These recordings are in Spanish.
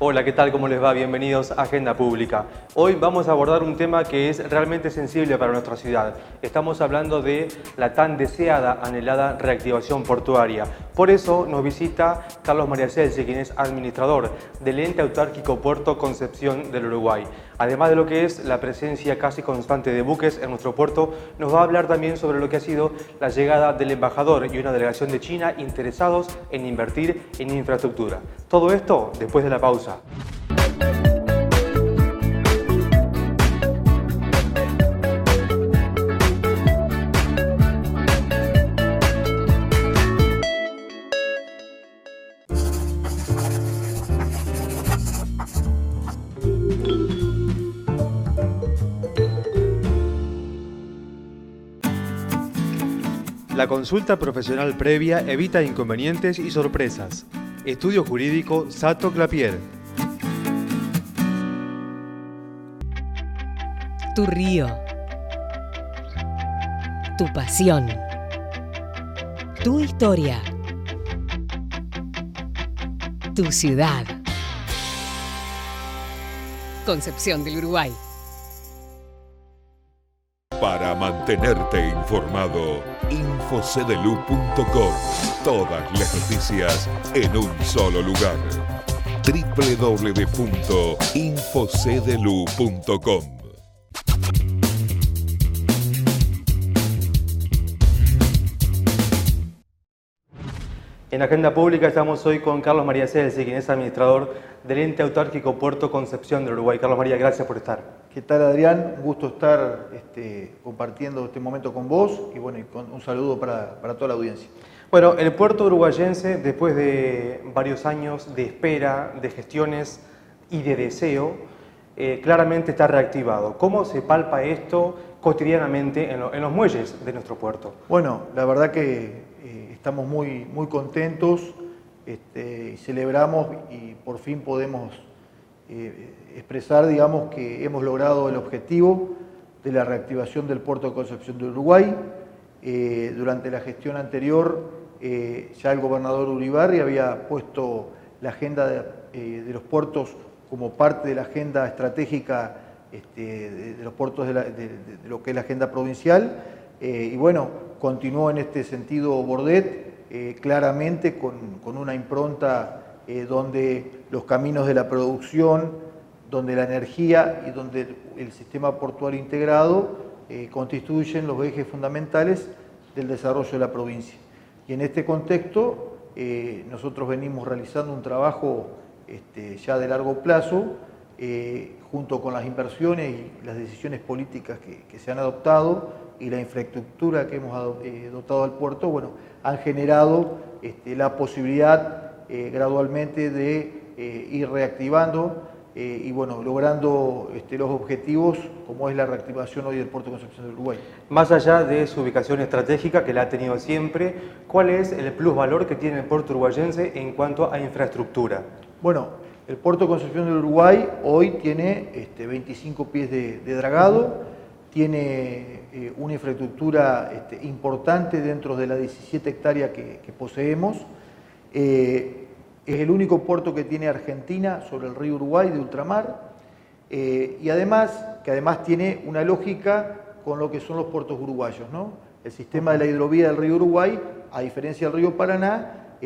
Hola, ¿qué tal? ¿Cómo les va? Bienvenidos a Agenda Pública. Hoy vamos a abordar un tema que es realmente sensible para nuestra ciudad. Estamos hablando de la tan deseada, anhelada reactivación portuaria. Por eso nos visita Carlos María Celsi, quien es administrador del ente autárquico Puerto Concepción del Uruguay. Además de lo que es la presencia casi constante de buques en nuestro puerto, nos va a hablar también sobre lo que ha sido la llegada del embajador y una delegación de China interesados en invertir en infraestructura. Todo esto después de la pausa. La consulta profesional previa evita inconvenientes y sorpresas. Estudio Jurídico Sato Clapier. Tu río. Tu pasión. Tu historia. Tu ciudad. Concepción del Uruguay. Para mantenerte informado, infocdlu.com. Todas las noticias en un solo lugar. www.infocdlu.com. En Agenda Pública estamos hoy con Carlos María Celsi, quien es administrador del ente autárquico Puerto Concepción del Uruguay. Carlos María, gracias por estar. ¿Qué tal, Adrián? Un gusto estar compartiendo este momento con vos y bueno, un saludo para toda la audiencia. Bueno, el puerto uruguayense, después de varios años de espera, de gestiones y de deseo, claramente está reactivado. ¿Cómo se palpa esto cotidianamente en los muelles de nuestro puerto? Bueno, la verdad que estamos muy contentos y celebramos y por fin podemos expresar, digamos, que hemos logrado el objetivo de la reactivación del Puerto de Concepción del Uruguay. Durante la gestión anterior, ya el gobernador Uribarri había puesto la agenda de los puertos como parte de la agenda estratégica de los puertos de lo que es la agenda provincial. Y bueno, continuó en este sentido Bordet, claramente con una impronta donde los caminos de la producción, donde la energía y donde el sistema portuario integrado constituyen los ejes fundamentales del desarrollo de la provincia. Y en este contexto nosotros venimos realizando un trabajo ya de largo plazo, junto con las inversiones y las decisiones políticas que se han adoptado y la infraestructura que hemos dotado al puerto, bueno, han generado la posibilidad gradualmente de ir reactivando y bueno, logrando los objetivos como es la reactivación hoy del Puerto de Concepción del Uruguay. Más allá de su ubicación estratégica, que la ha tenido siempre, ¿cuál es el plusvalor que tiene el puerto uruguayense en cuanto a infraestructura? Bueno, el Puerto de Concepción del Uruguay hoy tiene 25 pies de dragado, tiene una infraestructura importante dentro de las 17 hectáreas que poseemos. Es el único puerto que tiene Argentina sobre el río Uruguay de ultramar y además tiene una lógica con lo que son los puertos uruguayos, ¿no? El sistema de la hidrovía del río Uruguay, a diferencia del río Paraná,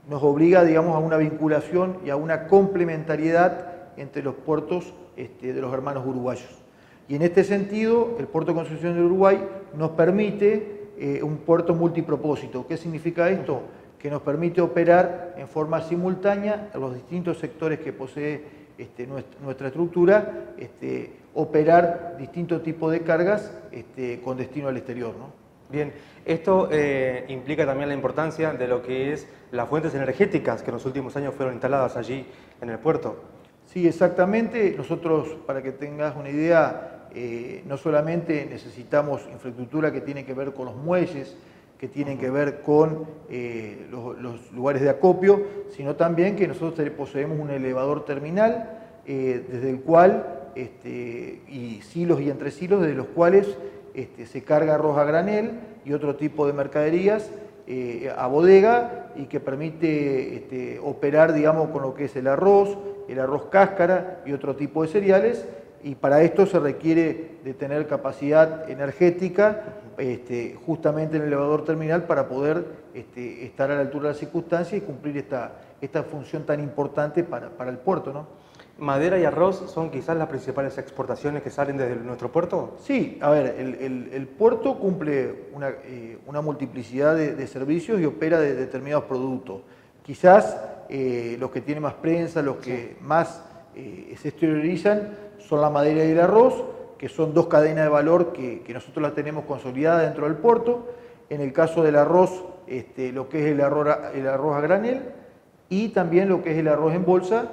nos obliga, digamos, a una vinculación y a una complementariedad entre los puertos de los hermanos uruguayos. Y en este sentido, el Puerto de Concepción del Uruguay nos permite un puerto multipropósito. ¿Qué significa esto? Que nos permite operar en forma simultánea en los distintos sectores que posee nuestra estructura, operar distintos tipos de cargas con destino al exterior, ¿no? Bien, esto implica también la importancia de lo que es las fuentes energéticas que en los últimos años fueron instaladas allí en el puerto. Sí, exactamente. Nosotros, para que tengas una idea, no solamente necesitamos infraestructura que tiene que ver con los muelles, que tienen que ver con los lugares de acopio, sino también que nosotros poseemos un elevador terminal desde el cual, y silos y entresilos, desde los cuales se carga arroz a granel y otro tipo de mercaderías a bodega y que permite operar, digamos, con lo que es el arroz, el arroz cáscara y otro tipo de cereales, y para esto se requiere de tener capacidad energética justamente en el elevador terminal para poder estar a la altura de las circunstancias y cumplir esta función tan importante para el puerto, ¿no? ¿Madera y arroz son quizás las principales exportaciones que salen desde nuestro puerto? Sí, a ver, el puerto cumple una multiplicidad de servicios y opera de determinados productos. Quizás los que tienen más prensa, los que más se exteriorizan son la madera y el arroz, que son dos cadenas de valor que nosotros las tenemos consolidadas dentro del puerto. En el caso del arroz, lo que es el arroz a granel y también lo que es el arroz en bolsa,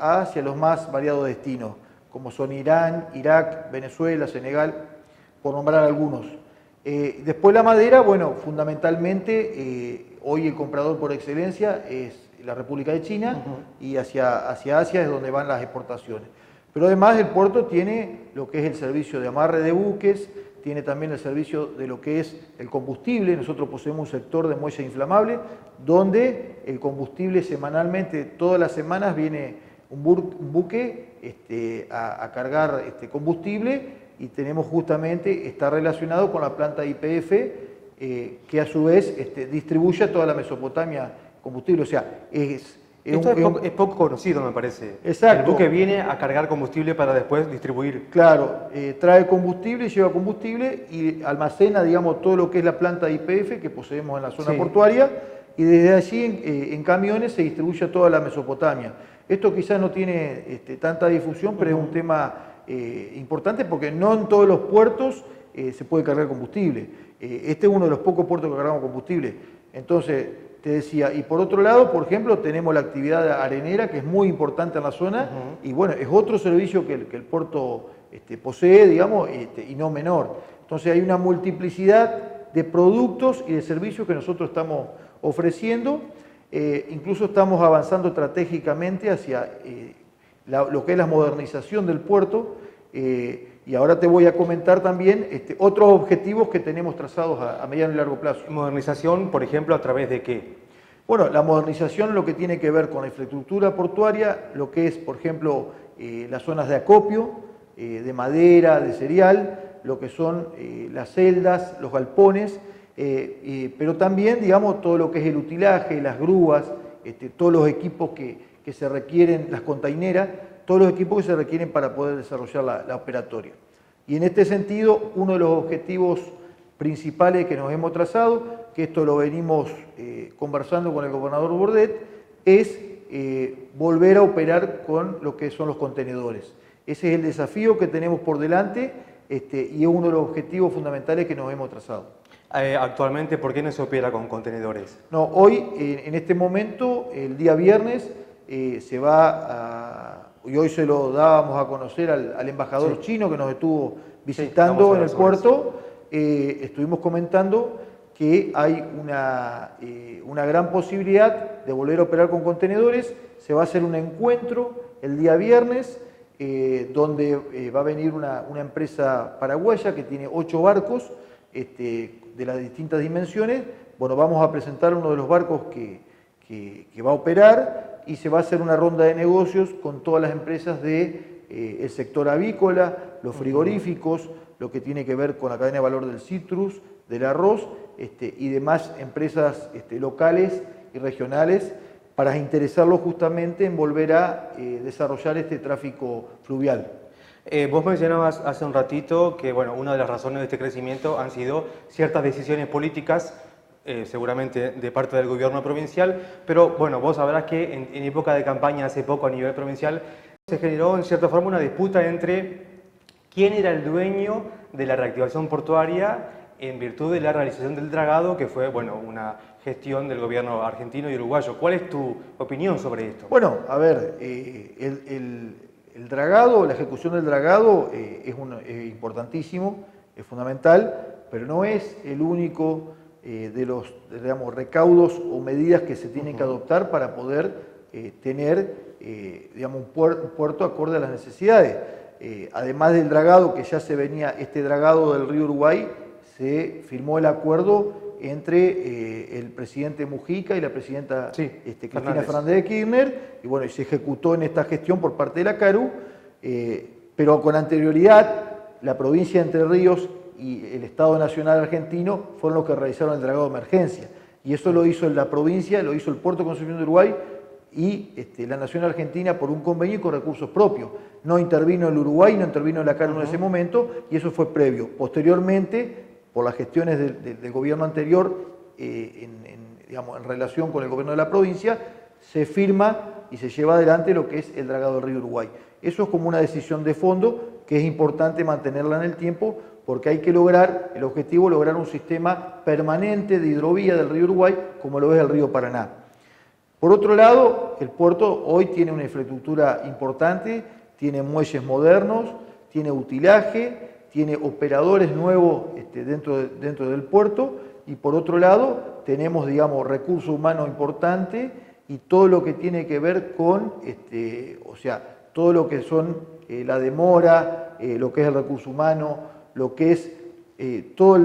hacia los más variados destinos, como son Irán, Irak, Venezuela, Senegal, por nombrar algunos. Después la madera, bueno, fundamentalmente hoy el comprador por excelencia es la República de China y hacia Asia es donde van las exportaciones. Pero además el puerto tiene lo que es el servicio de amarre de buques, tiene también el servicio de lo que es el combustible. Nosotros poseemos un sector de muelle inflamable donde el combustible semanalmente, todas las semanas viene un buque a cargar combustible y tenemos justamente, está relacionado con la planta YPF que a su vez distribuye a toda la Mesopotamia combustible. O sea, Esto es poco conocido, me parece. Exacto. El buque viene a cargar combustible para después distribuir. Claro, trae combustible, lleva combustible y almacena, digamos, todo lo que es la planta de YPF que poseemos en la zona portuaria, y desde allí en camiones se distribuye a toda la Mesopotamia. Esto quizás no tiene tanta difusión, pero es un tema importante porque no en todos los puertos se puede cargar combustible. Este es uno de los pocos puertos que cargamos combustible. Entonces, te decía, y por otro lado, por ejemplo, tenemos la actividad arenera, que es muy importante en la zona, y bueno, es otro servicio que el puerto posee, digamos, y no menor. Entonces hay una multiplicidad de productos y de servicios que nosotros estamos ofreciendo. Incluso estamos avanzando estratégicamente hacia lo que es la modernización del puerto, y ahora te voy a comentar también otros objetivos que tenemos trazados a mediano y largo plazo. ¿Modernización, por ejemplo, a través de qué? Bueno, la modernización lo que tiene que ver con la infraestructura portuaria, lo que es, por ejemplo, las zonas de acopio, de madera, de cereal, lo que son las celdas, los galpones, pero también, digamos, todo lo que es el utilaje, las grúas, todos los equipos que se requieren, las containeras, todos los equipos que se requieren para poder desarrollar la operatoria. Y en este sentido, uno de los objetivos principales que nos hemos trazado, que esto lo venimos conversando con el gobernador Bordet, es volver a operar con lo que son los contenedores. Ese es el desafío que tenemos por delante y es uno de los objetivos fundamentales que nos hemos trazado. Actualmente, ¿por qué no se opera con contenedores? No, hoy, en este momento, el día viernes, se va y hoy se lo dábamos a conocer al embajador chino que nos estuvo visitando en el puerto. Estuvimos comentando que hay una gran posibilidad de volver a operar con contenedores. Se va a hacer un encuentro el día viernes donde va a venir una empresa paraguaya que tiene 8 barcos de las distintas dimensiones. Bueno, vamos a presentar uno de los barcos que va a operar y se va a hacer una ronda de negocios con todas las empresas del sector avícola, los frigoríficos, lo que tiene que ver con la cadena de valor del citrus, del arroz y demás empresas locales y regionales para interesarlos justamente en volver a desarrollar este tráfico fluvial. Vos mencionabas hace un ratito que bueno, una de las razones de este crecimiento han sido ciertas decisiones políticas, seguramente de parte del gobierno provincial, pero bueno, vos sabrás que en época de campaña hace poco a nivel provincial se generó en cierta forma una disputa entre quién era el dueño de la reactivación portuaria en virtud de la realización del dragado, que fue bueno, una gestión del gobierno argentino y uruguayo. ¿Cuál es tu opinión sobre esto? Bueno, a ver, el dragado, la ejecución del dragado es importantísimo, es fundamental, pero no es el único de los digamos, recaudos o medidas que se tienen que adoptar para poder tener digamos, un puerto acorde a las necesidades. Además del dragado, que ya se venía, este dragado del río Uruguay, se firmó el acuerdo entre el presidente Mujica y la presidenta Cristina Fernández de Kirchner, y bueno, se ejecutó en esta gestión por parte de la CARU, pero con anterioridad la provincia de Entre Ríos y el Estado Nacional Argentino fueron los que realizaron el dragado de emergencia, y eso lo hizo la provincia, lo hizo el Puerto de Concepción de Uruguay y la Nación Argentina por un convenio y con recursos propios. No intervino el Uruguay, no intervino la CARU en ese momento, y eso fue previo. Posteriormente, por las gestiones del gobierno anterior, en relación con el gobierno de la provincia, se firma y se lleva adelante lo que es el dragado del río Uruguay. Eso es como una decisión de fondo que es importante mantenerla en el tiempo, porque hay que lograr, el objetivo es lograr un sistema permanente de hidrovía del río Uruguay, como lo es el río Paraná. Por otro lado, el puerto hoy tiene una infraestructura importante, tiene muelles modernos, tiene utilaje, tiene operadores nuevos dentro del puerto, y por otro lado tenemos, digamos, recurso humano importante y todo lo que tiene que ver con, todo lo que son la demora, lo que es el recurso humano, lo que es toda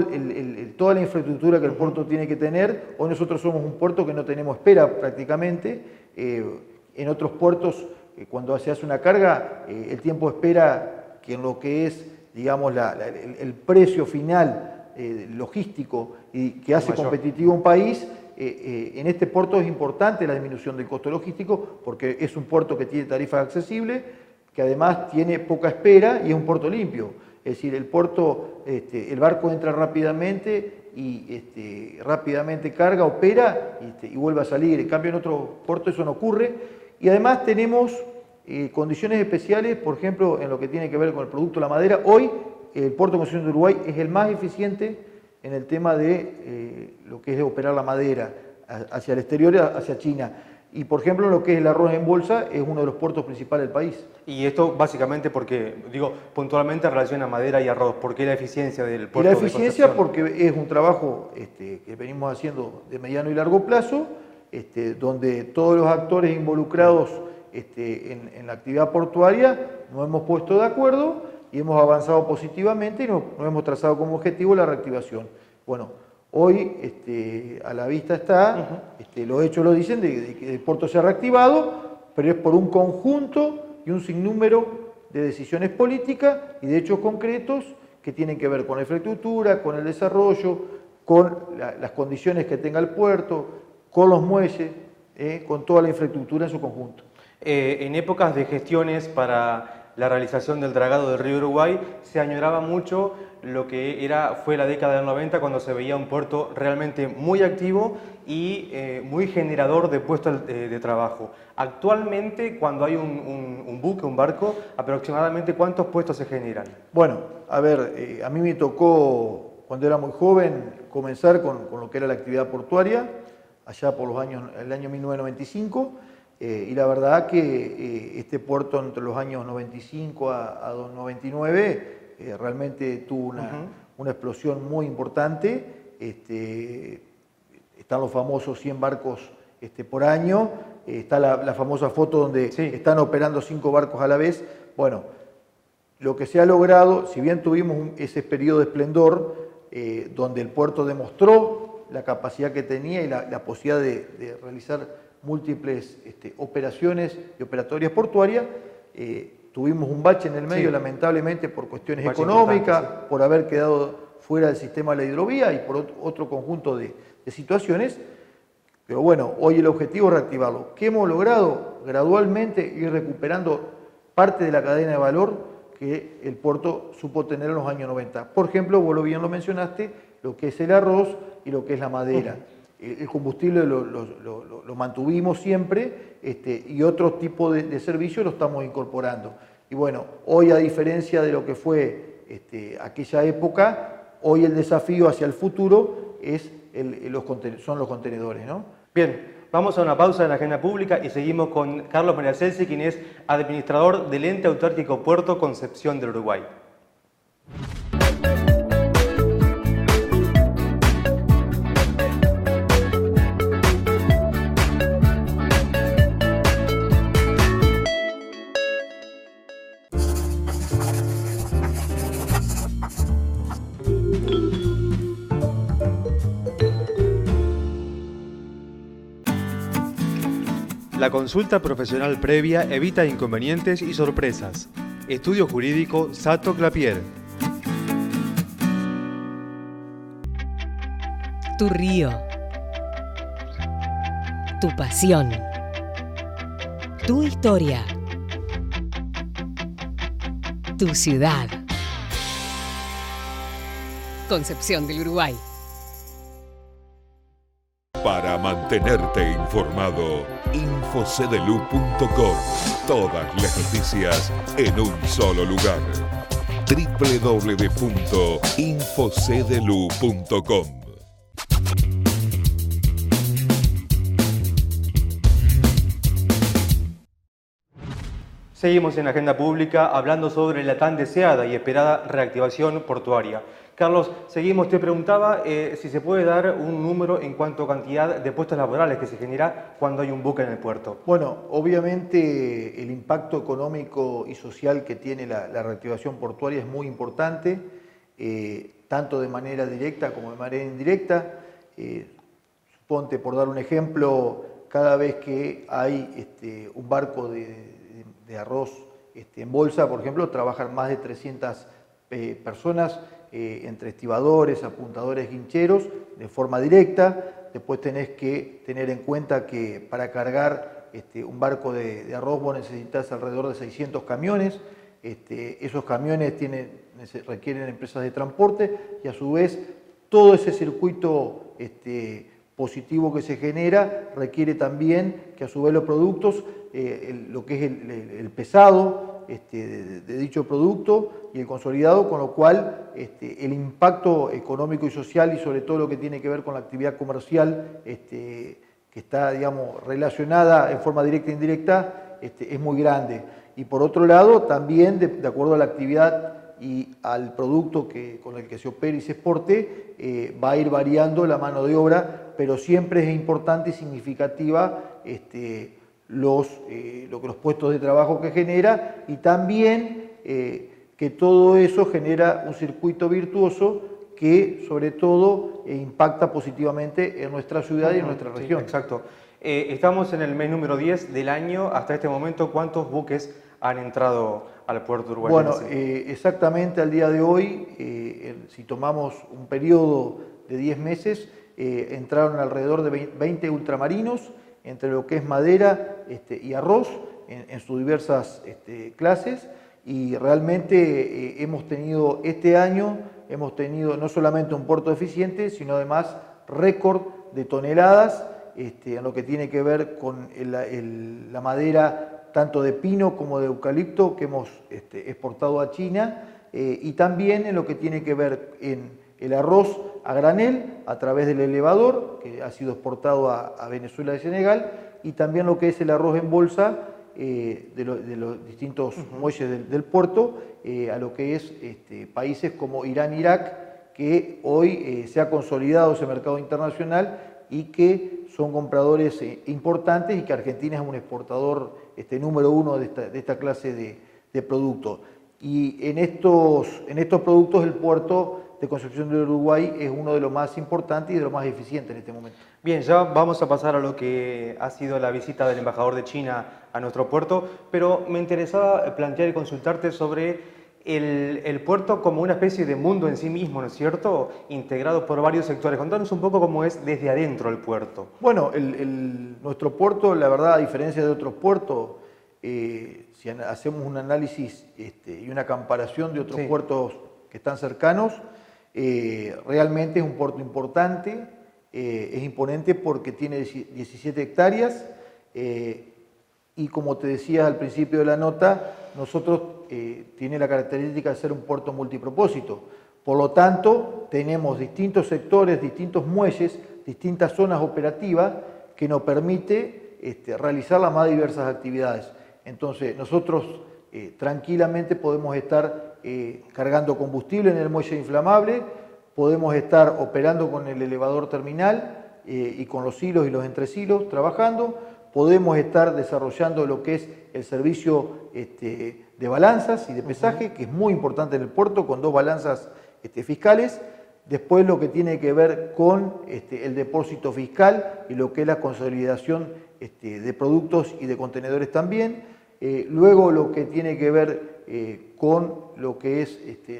la infraestructura que el puerto tiene que tener. Hoy nosotros somos un puerto que no tenemos espera prácticamente. En otros puertos, cuando se hace una carga, el tiempo de espera, que en lo que es, digamos, el precio final logístico y que hace competitivo un país, en este puerto es importante la disminución del costo logístico, porque es un puerto que tiene tarifas accesibles, que además tiene poca espera y es un puerto limpio. Es decir, el puerto, el barco entra rápidamente y rápidamente carga, opera y vuelve a salir. En cambio, en otros puertos eso no ocurre. Y además tenemos condiciones especiales, por ejemplo, en lo que tiene que ver con el producto de la madera. Hoy el Puerto de Concepción de Uruguay es el más eficiente en el tema de lo que es de operar la madera hacia el exterior, hacia China. Y, por ejemplo, lo que es el arroz en bolsa es uno de los puertos principales del país. Y esto básicamente porque, digo, puntualmente en relación a madera y arroz, ¿por qué la eficiencia del puerto de Concepción? La eficiencia porque es un trabajo que venimos haciendo de mediano y largo plazo, donde todos los actores involucrados en la actividad portuaria nos hemos puesto de acuerdo y hemos avanzado positivamente y nos hemos trazado como objetivo la reactivación. Bueno, hoy a la vista está, los hechos lo dicen, de que el puerto se ha reactivado, pero es por un conjunto y un sinnúmero de decisiones políticas y de hechos concretos que tienen que ver con la infraestructura, con el desarrollo, con las condiciones que tenga el puerto, con los muelles, con toda la infraestructura en su conjunto. En épocas de gestiones para la realización del dragado del río Uruguay, se añoraba mucho lo que fue la década del 90, cuando se veía un puerto realmente muy activo y muy generador de puestos de trabajo. Actualmente, cuando hay un buque, un barco, aproximadamente ¿cuántos puestos se generan? Bueno, a ver, a mí me tocó, cuando era muy joven, comenzar con lo que era la actividad portuaria, allá por el año 1995, y la verdad que este puerto entre los años 95 a 99 realmente tuvo una explosión muy importante. Están los famosos 100 barcos por año, está la famosa foto donde están operando 5 barcos a la vez. Bueno, lo que se ha logrado, si bien tuvimos ese periodo de esplendor donde el puerto demostró la capacidad que tenía y la posibilidad de realizar múltiples operaciones y operatorias portuarias, tuvimos un bache en el medio, lamentablemente, por cuestiones económicas, por haber quedado fuera del sistema de la hidrovía y por otro conjunto de situaciones. Pero bueno, hoy el objetivo es reactivarlo. ¿Qué hemos logrado? Gradualmente ir recuperando parte de la cadena de valor que el puerto supo tener en los años 90. Por ejemplo, vos bien lo mencionaste, lo que es el arroz y lo que es la madera. El combustible lo mantuvimos siempre y otro tipo de servicios lo estamos incorporando. Y bueno, hoy, a diferencia de lo que fue aquella época, hoy el desafío hacia el futuro son los contenedores, ¿no? Bien, vamos a una pausa en la agenda pública y seguimos con Carlos Meracelsi, quien es administrador del ente autárquico Puerto Concepción del Uruguay. La consulta profesional previa evita inconvenientes y sorpresas. Estudio Jurídico Sato Clapier. Tu río. Tu pasión. Tu historia. Tu ciudad. Concepción del Uruguay. Para mantenerte informado, infocdlu.com. Todas las noticias en un solo lugar. www.infocdlu.com. Seguimos en Agenda Pública hablando sobre la tan deseada y esperada reactivación portuaria. Carlos, seguimos. Te preguntaba si se puede dar un número en cuanto a cantidad de puestos laborales que se genera cuando hay un buque en el puerto. Bueno, obviamente el impacto económico y social que tiene la reactivación portuaria es muy importante, tanto de manera directa como de manera indirecta. Suponte, por dar un ejemplo, cada vez que hay un barco de arroz en bolsa, por ejemplo, trabajan más de 300 personas, entre estibadores, apuntadores, guincheros, de forma directa. Después tenés que tener en cuenta que para cargar un barco de arroz vos necesitas alrededor de 600 camiones. Esos camiones requieren empresas de transporte y a su vez todo ese circuito positivo que se genera requiere también que a su vez los productos, lo que es el pesado de dicho producto y el consolidado, con lo cual el impacto económico y social y sobre todo lo que tiene que ver con la actividad comercial que está, digamos, relacionada en forma directa e indirecta, es muy grande. Y por otro lado, también de acuerdo a la actividad y al producto con el que se opere y se exporte, va a ir variando la mano de obra, pero siempre es importante y significativa los puestos de trabajo que genera y también que todo eso genera un circuito virtuoso que sobre todo impacta positivamente en nuestra ciudad y en nuestra región. Sí, exacto. Estamos en el mes número 10 del año. Hasta este momento, ¿cuántos buques han entrado al puerto uruguayo? Bueno, exactamente al día de hoy, si tomamos un periodo de 10 meses, entraron alrededor de 20 ultramarinos, entre lo que es madera y arroz, en sus diversas clases, y realmente hemos tenido este año, no solamente un puerto eficiente, sino además récord de toneladas en lo que tiene que ver con la madera tanto de pino como de eucalipto que hemos exportado a China, y también en lo que tiene que ver en el arroz a granel a través del elevador, que ha sido exportado a Venezuela y Senegal, y también lo que es el arroz en bolsa de los distintos muelles del puerto, a lo que es países como Irán, Irak, que hoy se ha consolidado ese mercado internacional y que son compradores importantes, y que Argentina es un exportador número uno de esta clase de productos. Y en estos productos el puerto de Concepción del Uruguay es uno de los más importantes y de los más eficientes en este momento. Bien, ya vamos a pasar a lo que ha sido la visita del embajador de China a nuestro puerto, pero me interesaba plantear y consultarte sobre el puerto como una especie de mundo en sí mismo, ¿no es cierto?, integrado por varios sectores. Contanos un poco cómo es desde adentro el puerto. Bueno, nuestro puerto, la verdad, a diferencia de otros puertos, si hacemos un análisis y una comparación de otros puertos que están cercanos, realmente es un puerto importante, es imponente porque tiene 17 hectáreas y como te decía al principio de la nota, nosotros tiene la característica de ser un puerto multipropósito. Por lo tanto, tenemos distintos sectores, distintos muelles, distintas zonas operativas que nos permite realizar las más diversas actividades. Entonces, nosotros tranquilamente podemos estar cargando combustible en el muelle inflamable, podemos estar operando con el elevador terminal y con los hilos y los entresilos trabajando, podemos estar desarrollando lo que es el servicio de balanzas y de pesaje, que es muy importante en el puerto, con 2 balanzas fiscales. Después lo que tiene que ver con el depósito fiscal y lo que es la consolidación de productos y de contenedores también. Luego lo que tiene que ver con lo que es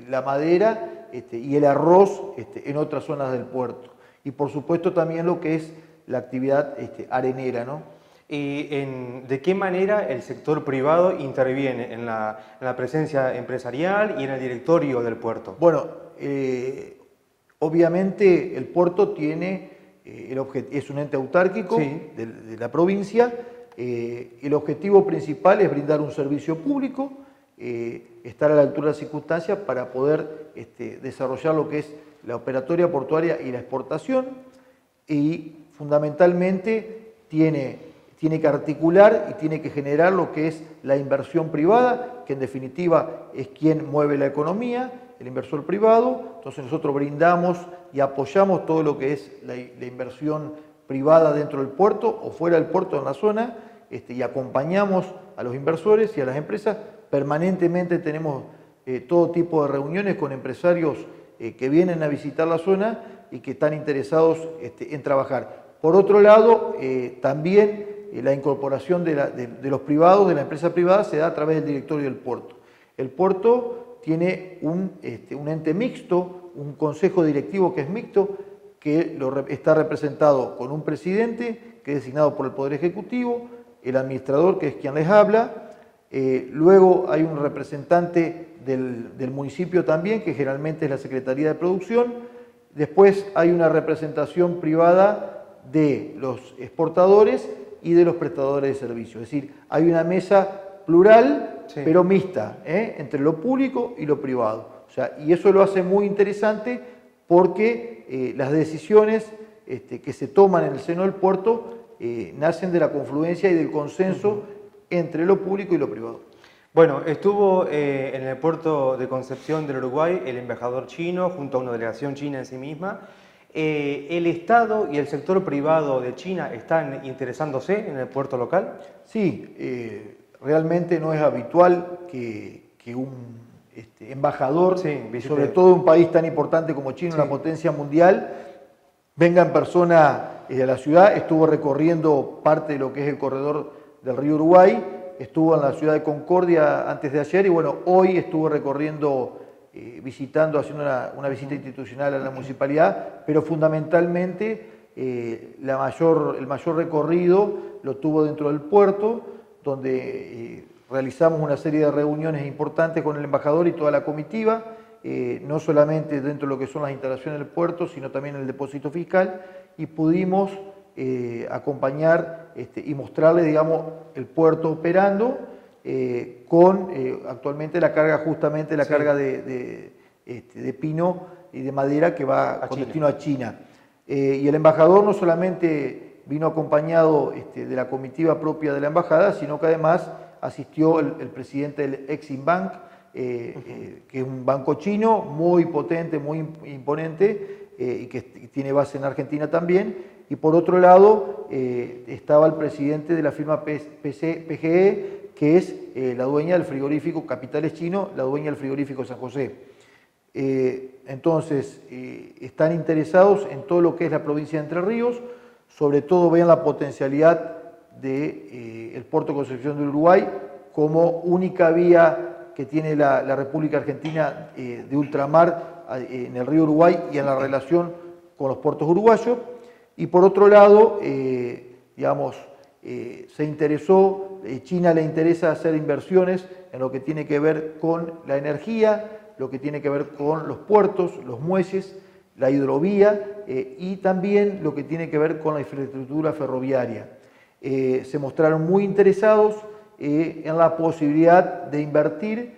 la madera y el arroz en otras zonas del puerto. Y por supuesto también lo que es la actividad arenera, ¿no? ¿Y de qué manera el sector privado interviene en la presencia empresarial y en el directorio del puerto? Bueno, obviamente el puerto tiene, es un ente autárquico de la provincia. El objetivo principal es brindar un servicio público, estar a la altura de las circunstancias para poder desarrollar lo que es la operatoria portuaria y la exportación, y fundamentalmente tiene que articular y tiene que generar lo que es la inversión privada, que en definitiva es quien mueve la economía, el inversor privado. Entonces nosotros brindamos y apoyamos todo lo que es la inversión privada dentro del puerto o fuera del puerto en la zona, y acompañamos a los inversores y a las empresas. Permanentemente tenemos todo tipo de reuniones con empresarios que vienen a visitar la zona y que están interesados en trabajar. Por otro lado, también la incorporación de los privados, de la empresa privada, se da a través del directorio del puerto. El puerto tiene un ente mixto, un consejo directivo que es mixto, que está representado con un presidente que es designado por el Poder Ejecutivo, el administrador, que es quien les habla. Luego hay un representante del municipio también, que generalmente es la Secretaría de Producción. Después hay una representación privada de los exportadores y de los prestadores de servicios. Es decir, hay una mesa plural, pero mixta, entre lo público y lo privado. O sea, y eso lo hace muy interesante porque las decisiones que se toman en el seno del puerto nacen de la confluencia y del consenso entre lo público y lo privado. Bueno, estuvo en el puerto de Concepción del Uruguay el embajador chino junto a una delegación china en sí misma. ¿El Estado y el sector privado de China están interesándose en el puerto local? Sí, realmente no es habitual que un embajador, sobre todo de un país tan importante como China, una potencia mundial, venga en persona a la ciudad. Estuvo recorriendo parte de lo que es el corredor del río Uruguay, estuvo en la ciudad de Concordia antes de ayer y bueno, hoy estuvo recorriendo, visitando, haciendo una visita institucional a la municipalidad, pero fundamentalmente el mayor recorrido lo tuvo dentro del puerto, donde realizamos una serie de reuniones importantes con el embajador y toda la comitiva, no solamente dentro de lo que son las instalaciones del puerto, sino también el depósito fiscal, y pudimos acompañar y mostrarles, digamos, el puerto operando con actualmente la carga, justamente la carga de pino y de madera que va con destino a China. Y el embajador no solamente vino acompañado de la comitiva propia de la embajada, sino que además asistió el presidente del Exim Bank, que es un banco chino muy potente, muy imponente, y que tiene base en Argentina también. Y por otro lado estaba el presidente de la firma PGE, que es la dueña del frigorífico Capitales Chino, la dueña del frigorífico San José. Entonces, están interesados en todo lo que es la provincia de Entre Ríos, sobre todo ven la potencialidad del puerto de Concepción del Uruguay como única vía que tiene la República Argentina de ultramar en el río Uruguay y en la relación con los puertos uruguayos. Y por otro lado, digamos, se interesó, China le interesa hacer inversiones en lo que tiene que ver con la energía, lo que tiene que ver con los puertos, los muelles, la hidrovía y también lo que tiene que ver con la infraestructura ferroviaria. Se mostraron muy interesados en la posibilidad de invertir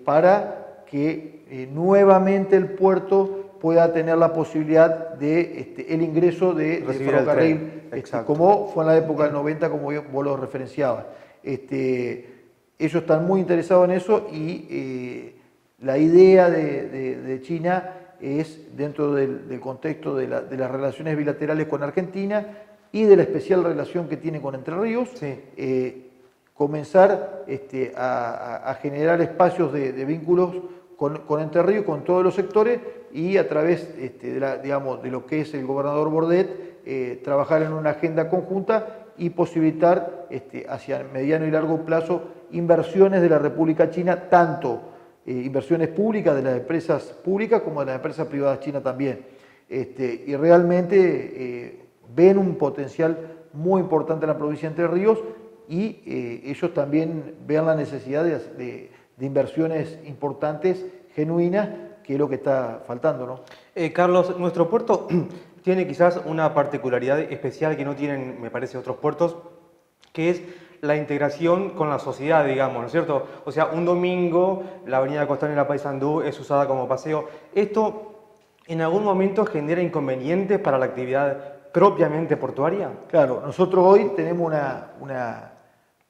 para que nuevamente el puerto pueda tener la posibilidad de el ingreso de ferrocarril, como fue en la época del 90, como vos lo referenciabas. Ellos están muy interesados en eso y la idea de China es, dentro del contexto de las relaciones bilaterales con Argentina y de la especial relación que tiene con Entre Ríos, comenzar a generar espacios de vínculos con Entre Ríos, con todos los sectores, y a través digamos, de lo que es el gobernador Bordet, trabajar en una agenda conjunta y posibilitar hacia mediano y largo plazo inversiones de la República China, tanto inversiones públicas de las empresas públicas como de las empresas privadas chinas también. Y realmente ven un potencial muy importante en la provincia de Entre Ríos y ellos también vean la necesidad de inversiones importantes, genuinas, que es lo que está faltando, ¿no? Carlos, nuestro puerto tiene quizás una particularidad especial que no tienen, me parece, otros puertos, que es la integración con la sociedad, digamos, ¿no es cierto? O sea, un domingo la avenida Costanera Paysandú es usada como paseo. ¿Esto en algún momento genera inconvenientes para la actividad propiamente portuaria? Claro, nosotros hoy tenemos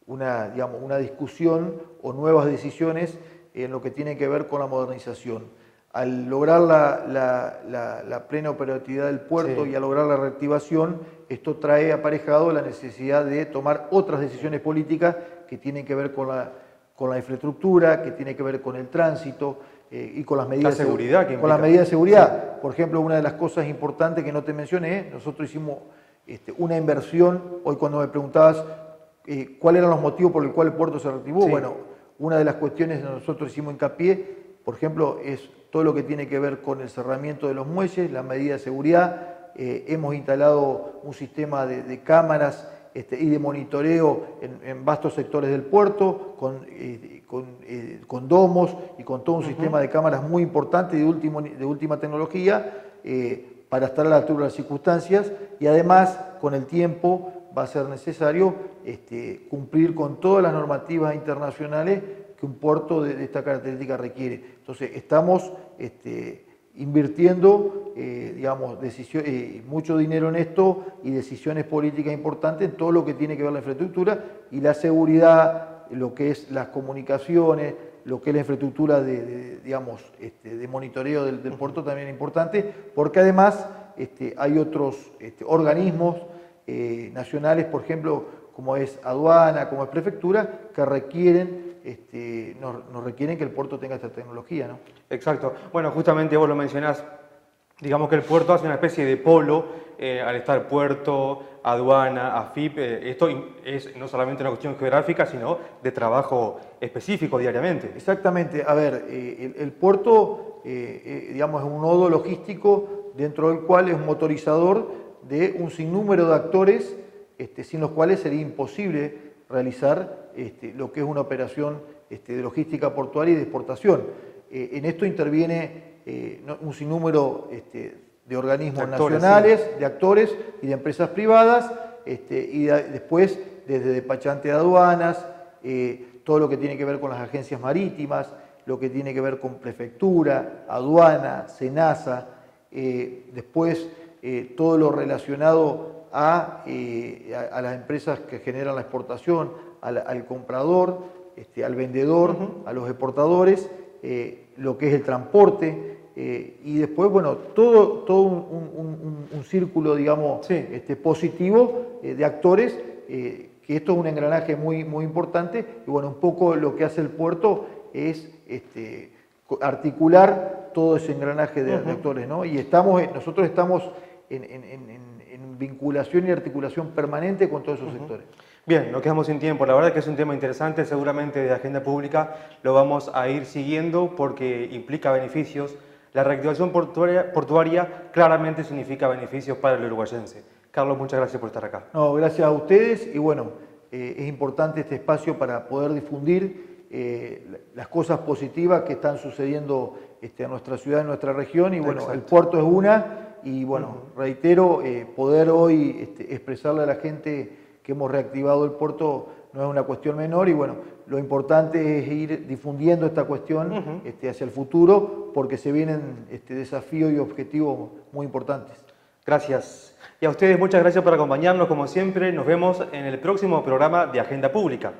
una discusión o nuevas decisiones en lo que tiene que ver con la modernización. Al lograr la plena operatividad del puerto y al lograr la reactivación, esto trae aparejado la necesidad de tomar otras decisiones políticas que tienen que ver con la infraestructura, que tienen que ver con el tránsito y con las medidas de seguridad. Con las medidas de seguridad. Por ejemplo, una de las cosas importantes que no te mencioné, nosotros hicimos una inversión, hoy cuando me preguntabas cuáles eran los motivos por los cuales el puerto se reactivó, bueno, una de las cuestiones que nosotros hicimos hincapié, por ejemplo, es todo lo que tiene que ver con el cerramiento de los muelles, la medida de seguridad. Hemos instalado un sistema de cámaras y de monitoreo en vastos sectores del puerto, con domos y con todo un sistema de cámaras muy importante y de última tecnología para estar a la altura de las circunstancias, y además con el tiempo va a ser necesario cumplir con todas las normativas internacionales que un puerto de esta característica requiere. Entonces estamos invirtiendo mucho dinero en esto y decisiones políticas importantes en todo lo que tiene que ver la infraestructura y la seguridad, lo que es las comunicaciones, lo que es la infraestructura de monitoreo del puerto también es importante, porque además hay otros organismos nacionales, por ejemplo, como es aduana, como es prefectura, que requieren nos requieren que el puerto tenga esta tecnología, ¿no? Exacto. Bueno, justamente vos lo mencionás, digamos que el puerto hace una especie de polo al estar puerto, aduana, AFIP. Esto es no solamente una cuestión geográfica, sino de trabajo específico diariamente. Exactamente. A ver, el puerto, es un nodo logístico dentro del cual es un motorizador de un sinnúmero de actores sin los cuales sería imposible realizar lo que es una operación de logística portuaria y de exportación. En esto interviene un sinnúmero de organismos nacionales, de actores y de empresas privadas, y después desde despachante de aduanas, todo lo que tiene que ver con las agencias marítimas, lo que tiene que ver con prefectura, aduana, SENASA, después todo lo relacionado a las empresas que generan la exportación, al comprador, al vendedor, a los exportadores, lo que es el transporte, y después, bueno, todo un círculo, digamos, positivo de actores, que esto es un engranaje muy importante, y bueno, un poco lo que hace el puerto es articular todo ese engranaje de actores, ¿no? Y nosotros estamos en vinculación y articulación permanente con todos esos sectores. Bien, nos quedamos sin tiempo. La verdad que es un tema interesante, seguramente de agenda pública lo vamos a ir siguiendo porque implica beneficios. La reactivación portuaria claramente significa beneficios para el uruguayense. Carlos, muchas gracias por estar acá. No, gracias a ustedes y bueno, es importante este espacio para poder difundir las cosas positivas que están sucediendo en nuestra ciudad, en nuestra región, y bueno, el puerto es una, y bueno, reitero, poder hoy expresarle a la gente que hemos reactivado el puerto no es una cuestión menor, y bueno, lo importante es ir difundiendo esta cuestión hacia el futuro, porque se vienen desafíos y objetivos muy importantes. Gracias. Y a ustedes muchas gracias por acompañarnos como siempre. Nos vemos en el próximo programa de Agenda Pública.